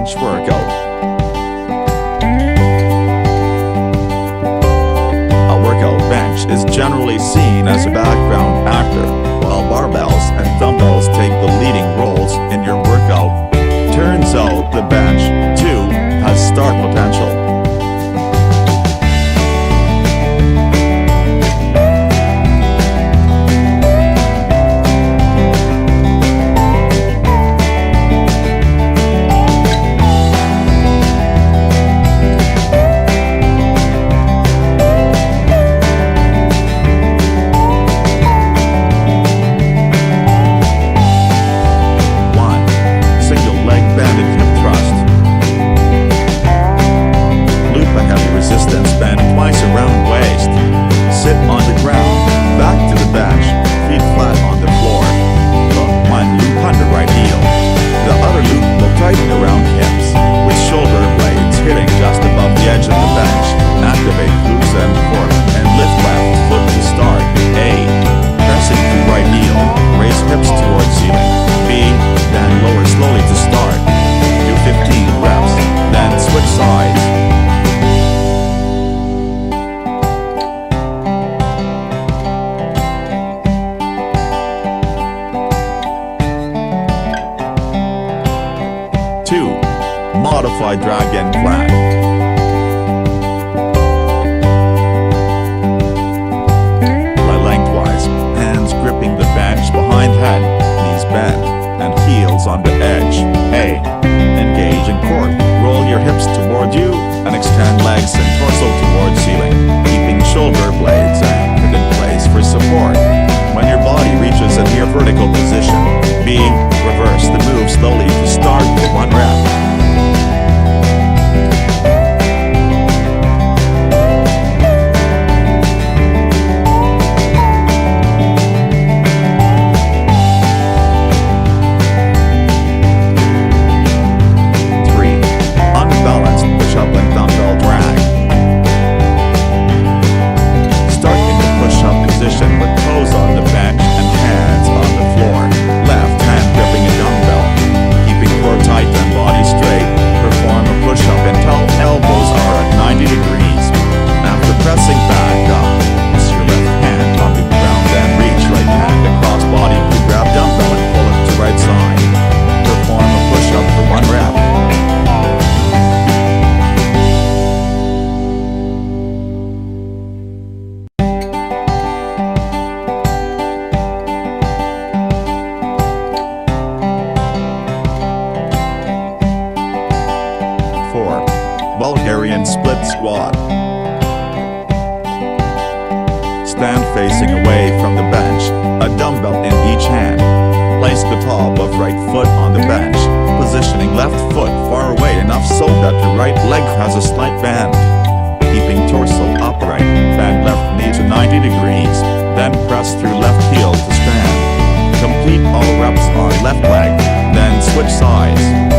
bench workout. A workout bench is generally seen as a background actor, while barbells and dumbbells take the leading roles in your workout. Turns out the bench, too, has star potential. Modified dragon flag. Lie lengthwise, hands gripping the bench behind head, knees bent, and heels on the edge. A. Engage in core. Roll your hips toward you, and extend legs and torso toward ceiling, keeping shoulder blades anchored in place for support. When your body reaches a near vertical position, B. Reverse the move slowly to start for 1 rep. Bulgarian split squat. Stand facing away from the bench, a dumbbell in each hand. Place the top of right foot on the bench, positioning left foot far away enough so that the right leg has a slight bend. Keeping torso upright, bend left knee to 90 degrees, then press through left heel to stand. Complete all reps on left leg, then switch sides.